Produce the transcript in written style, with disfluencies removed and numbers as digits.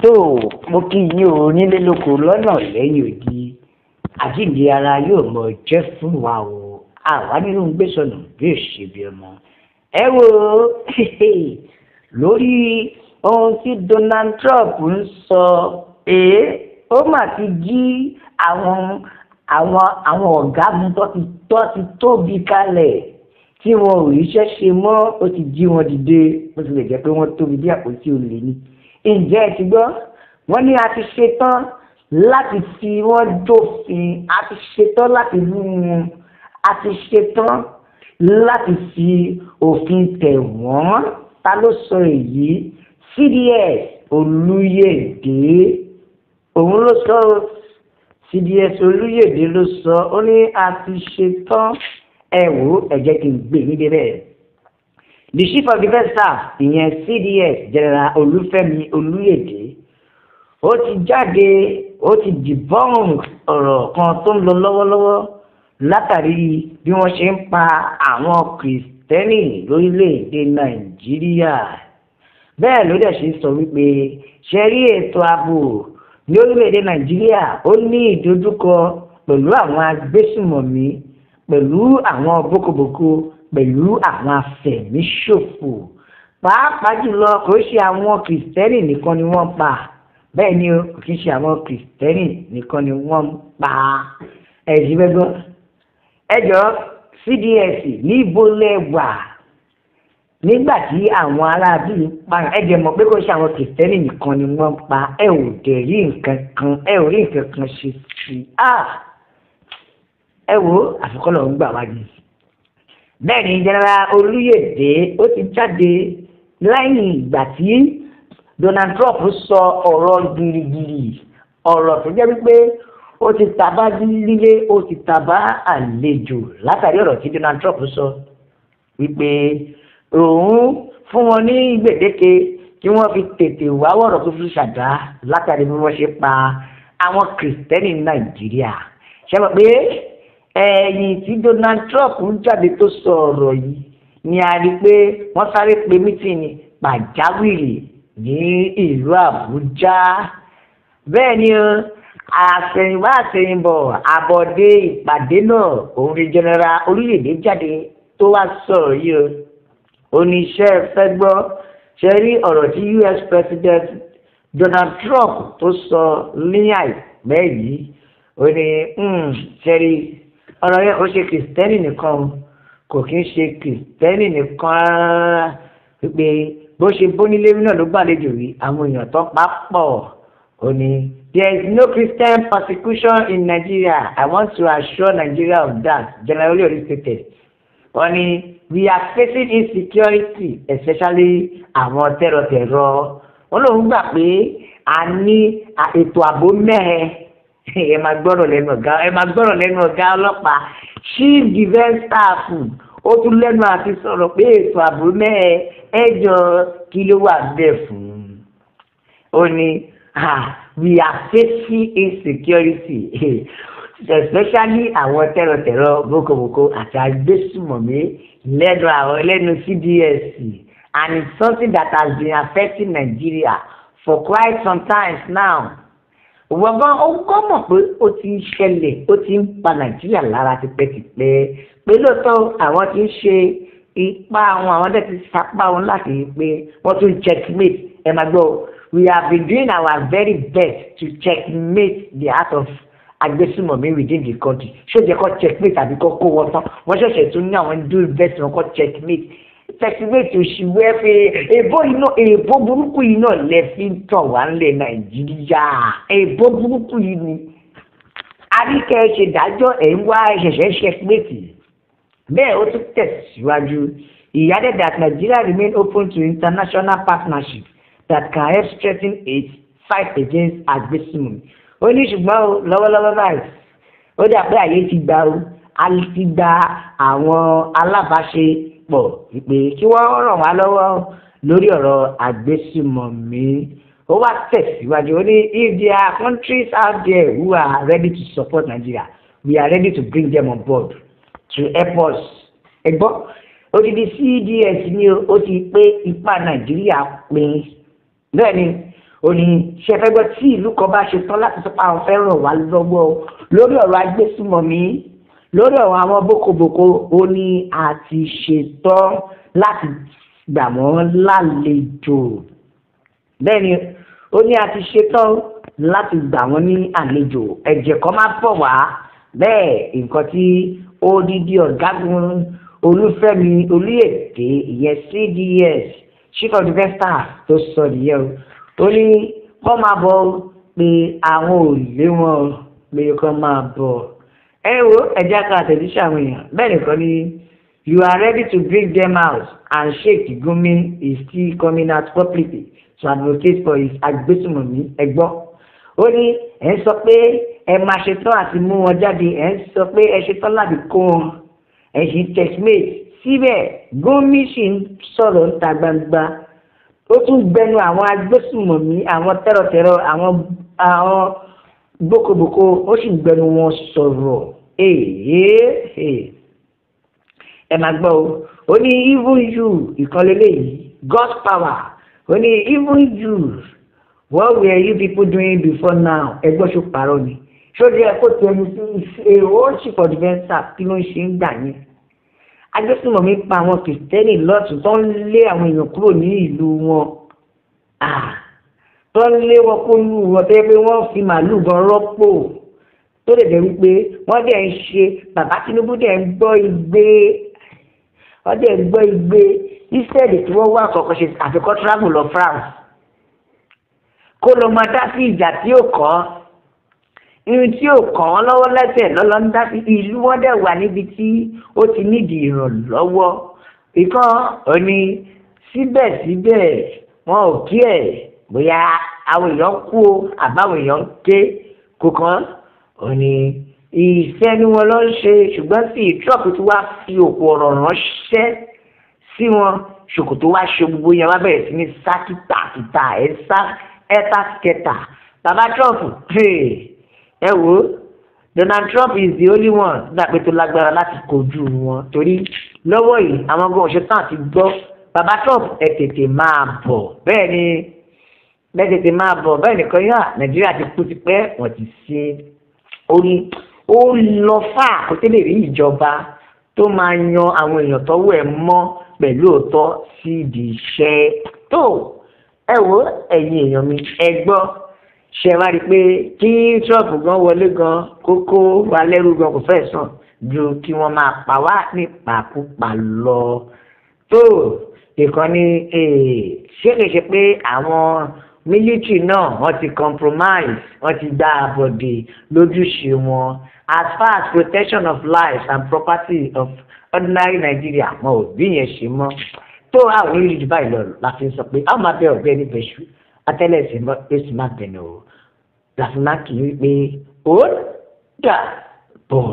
tó mo kí yín o nílé lóko lọ́nà lẹ́yìn òdi àjíǹde ara yóò mọ jẹ́ fún wa o àwa nínú gbèsònà bí òṣèbí ọmọ ẹ wo lórí ohun tí Donald Trump ń sọ ó mà ti jí àwọn ọ̀gágun tó ti tóbi kalẹ̀ tí wọn ò ríṣẹ́ ṣe mọ́ ó ti jí wọn dìde bó tilẹ̀ jẹ́ pé wọ́n tóbi bí àpótí olè ni. Ǹjẹ́ ẹ ti gbọ́ wọ́n ní a ti ṣetán láti fi wọ́n dófin, a ti ṣetán láti mú wọn, a ti ṣetán láti fi òfin tẹ̀ wọ́n. Ta ló sọ èyí? CDS Olúyèdè òun ló sọ. CDS Olúyèdè ló sọ. Ó ní a ti ṣetán. Ẹ wò ẹ jẹ́ kí n gbé ní débẹ̀. The chief of defence staff ìyẹn CDS General Olúfẹ́mi Olúyèdè ó ti jáde ó ti debunk ọ̀rọ̀ kan tó ń lọ lọ́wọ́lọ́wọ́ látàrí bí wọ́n ṣe ń pa àwọn kìrìsìtẹ́nì lórílẹ̀‐èdè Nàìjíríà. Bẹ́ẹ̀ ló dẹ̀ ṣe sọ wípé ṣe rí ètò ààbò ní orílẹ̀‐èdè Nàìjíríà ó ní ìdojúkọ pẹ̀lú àwọn agbésùmọ̀mí, pẹ̀lú àwọn bókobòko, pẹ̀lú àwọn afẹ̀míṣòfò. Pàápàá jùlọ kò ṣe àwọn kìrìsìtẹ́nì nìkan ni wọ́n pa, bẹ́ẹ̀ ni kì í ṣe àwọn kìrìsìtẹ́nì nìkan ni wọ́n pa. ẹ̀sìn gbẹ́gbọ́n ẹjọ́ CDS níbo lẹ wà nígbà tí àwọn aráàlú pa ẹ̀jẹ̀ mọ̀ pé kò ṣe àwọn kìrìsìtẹ́nì nìkan ni wọ́n pa, ẹ ò dẹ̀ rí nǹkan kan ṣe sí i. Ẹ wo àfikọ́lọ̀ ń gbà wájú. Bẹ́ẹ̀ ni General Olúyèdè ó ti jáde lẹ́yìn ìgbà tí Donald Trump sọ ọ̀rọ̀ girigiri, ọ̀rọ̀ tó jẹ́ wípé ó ti tàbá lílé ó ti tàbá àlejò látàrí ọ̀rọ̀ tí Donald Trump sọ wípé òun fún wọn ní gbèdéke kí wọ́n fi tètè wá wọ̀rọ̀ tó fi ṣàdá látàrí bí wọ́n ṣe pa àwọn kìrìsìtẹ́nì Nàìjíríà. Ṣé mọ̀ pé ẹ̀yìn tí Donald Trump ń jáde tó sọ ọ̀rọ̀ yìí ni a rí pé wọ́n sáré pe mítìnì pàjáwìrì ní ìlú Àbújá. Bẹ́ẹ̀ ni àṣẹ̀yìnwá àṣẹ̀yìnbọ̀ àbọ̀dé ìpàdé náà òun rí General Olúyèdè jáde tó wá sọ̀rọ̀ yìí o. Oníṣẹ́ fẹ́ gbọ́ ṣe rí ọ̀rọ̀ tí US President Donald Trump tó sọ ní àìpẹ́ yìí ó ní ṣe rí ọ̀rọ̀ yẹn ó ṣe kìrìsìtẹ́nì nìkan kò kí ń ṣe kìrìsìtẹ́nì nìkan rárá wípé bó ṣe bónílé náà ló gbàlejò rí àwọn èèyàn tó pa pọ̀. Ó ní there is no Christian persecution in Nigeria. I want to assure Nigeria of that. General Olúyèdè stated. Wọ́n ní we are facing insecurity especially àwọn tẹ̀rọ̀tẹ̀rọ̀. Wọ́n lòun gbà pé a ní ètò ààbò mẹ́ẹ̀. Ẹ máa gbọ́rọ̀ lẹ́nu ọ̀gá ọlọ́pàá chief defence staff ó tún lẹ́nu àti sọ̀rọ̀ pé ètò ààbò mẹ́ẹ̀ ẹjọ́ kí ló wà bẹ́ẹ̀ fún. Ó ní we are facing insecurity especially àwọn tẹ̀rọ̀tẹ̀rọ̀ bókobòko àti agbésùmọ̀mí lẹ́nu CDS, and it's something that has been affecting Nigeria for quite some time now. Wọ́n gan ó kọ́ mọ̀ pé ó ti ń ṣẹlẹ̀ ó ti ń pa Nàìjíríà lára tipẹ́tipẹ́ pé lóòótọ́ àwọn ti ń ṣe ipá àwọn dẹ̀ ti sapá wọn láti rí pé wọ́n tún checkmate. Ẹ máa gbọ́ we have been doing our very best to checkmate the heart of agbésùmọ̀mí within the country. Ṣé ó jẹ́ kó checkmate àbí kó kó wọn tán? Wọ́n ṣẹ̀ṣẹ̀ tún ní àwọn do best wọn kó checkmate. Checkmate òṣìwò ẹ pé èèbó burúkú yìí náà lẹ fi ń tàn wá nílẹ̀ Nàìjíríà. Èèbó burúkú yìí ni àríkẹ́ ṣèdájọ́ ẹ̀ ń wá ṣẹ̀ṣẹ̀ checkmate. Bẹ́ẹ̀ ó tún tẹ̀síwájú. He added that Nigeria remain open to international partnership that can help strengthen its fight against agbésùmọ̀mí. Ó ní ṣùgbọ́n lọ́wọ́lọ́wọ́ báyìí ó dà pé àyè ti gba àwọn alábàáṣepọ̀ wípé kí wọ́n ràn wá lọ́wọ́ lórí ọ̀rọ̀ agbésùmọ̀mí. Ó wá tẹ̀síwájú ó ní if there are countries out there who are ready to support Nigeria, we are ready to bring them on board to help us. Ẹ gbọ́ odidi CDS ni ó ti pé ipá Nàìjíríà pín. Bẹ́ẹ̀ ni ó ní ṣe fẹ́ gbọ́ tí ìlú kan bá ṣe tán láti sọ pé àwọn fẹ́ ràn wá lọ́wọ́ lórí ọ̀rọ̀ agbésùmọ̀mí lórí ọ̀rọ̀ àwọn bókobòko ó ní a ti ṣetán láti gbà wọ́n lálejò bẹ́ẹ̀ ni ó ní a ti ṣetán láti gbà wọ́n ní àlejò ẹ̀jẹ̀ kan máa bọ̀ wá bẹ́ẹ̀ nǹkan tí odidi ọ̀gágun Olúfẹ́mi Olúyèdè ìyẹn CDS Chief of Defence Staff tó sọ nìyẹn ó ní kọ́ máa bọ̀ pé àwọn ò lé wọn pé kọ́ máa bọ̀ ẹ wo ẹ̀jẹ̀ ká àtẹ̀jíṣẹ́ àwọn èèyàn bẹ́ẹ̀ nìkan ni you are ready to bring them out and Sheikh Gumi is still coming out publicly to advocate for his agbésùmọ̀mí ẹgbọ́ ó ní ẹ̀ ń sọ pé ẹ máa ṣetán àti mú wọn jáde ẹ̀ ń sọ pé ẹ ṣetán láti kó wọn ẹ̀ sì checkmate síbẹ̀ Gumi sì ń sọ̀rọ̀ níta gbangba ó tún gbẹnu àwọn agbésùmọ̀mí àwọn tẹ́rọ̀tẹ́rọ̀ àwọn bókobòko ó sì ń gbẹnu wọn sọ̀rọ̀ ẹ máa gbọ́ ó ní even you ìkànlélẹ́ yìí God's power ó ní even you what were you people doing before now ẹgbọ́n ṣó parọ́ ni ṣóde ẹ kó tẹnu sí èrò Chief of Defence Staff kí ló ń ṣe ń gbà yẹn agbésùmọ̀mí pa àwọn kìrìtẹ́nì lọ́tún tó ń lé àwọn èèyàn kúrò ní ìlú wọn tó ń lé wọn kó lù wọn tó yẹ pé wọ́n fi màálù gan rọ́pò tó lè dẹ̀ wípé wọ́n dẹ̀ ń ṣe bàbá Tinubu dẹ̀ ń gbọ́ igbe wọ́n dẹ̀ ń gbọ́ igbe ìṣẹ̀lẹ̀ tí wọ́n wá àkọ́kọ́ ṣe àfikọ́ travel lọ France kó lọ máa dá sí ìjà tí ó kọ́ irun tí ò kàn wọ́n lọ́wọ́ lẹ́sẹ̀ lọ́lọ́ ń dá sí ìlú wọn dẹ̀ wà níbi tí ó ti nídìí ìrànlọ́wọ́ ìkan òní síbẹ̀síbẹ̀ wọn ò kí ẹ̀ bóyá àwọn èèyàn kú o àbáwọn èèyàn ké kó kàn òní ìfẹ́ ni wọn lọ ń ṣe ṣùgbọ́n tí Trump tí wàá fi òkú ọ̀rọ̀ ránṣẹ́ sí wọn ṣòkòtò wá ṣe gbogbo yẹn wá bẹ̀rẹ̀ sí ní sá kìtàkìtà ẹ̀ sá ẹ̀ta kẹta bàbá Trump ẹ wo Donald Trump is the only one dàpẹ́ tó lágbára láti kojú wọn torí lọ́wọ́ yìí àwọn ọgbọ́n òṣèlú àti gbọ́ bàbá Trump ẹ tètè máa bọ̀ bẹ́ẹ̀ ni bẹ́ẹ̀ tètè máa bọ̀ bẹ́ẹ̀ nìkan yá Nàìjíríà ti kú ti pẹ́ wọ́n ti ṣe orí ó lọ fà kó tẹ́lẹ̀ rí ìjọba tó máa yan àwọn èèyàn tọ́wọ́ ẹ̀ mọ́ pẹ̀lú òótọ́ sí ìdí iṣẹ́ tó ẹ wo ẹ̀yin èèyàn mi ẹ gbọ́ ṣe wá rí i pé kí Trump gan wọlé gan kókó wa lẹ́rú gan kò fẹ́ sàn ju kí wọ́n máa pa wá nípakúpa lọ tó ìkànnì ṣé kìí ṣe pé àwọn military náà wọ́n ti compromise wọ́n ti gbá abọ̀dé lójúṣe wọn as far as protection of lives and property of ordinary Nigeria wọn ò bí yẹn ṣe mọ́ tó àwọn orílẹ̀-èdè báyìí lọ la fi sọ pé àwọn máa bẹ ọ̀gbẹ́ ní bẹ̀ṣù atẹ́lẹ̀sẹ̀ èsì máa bẹ̀rẹ̀ o la fi máa kì í pé ó dà bọ̀.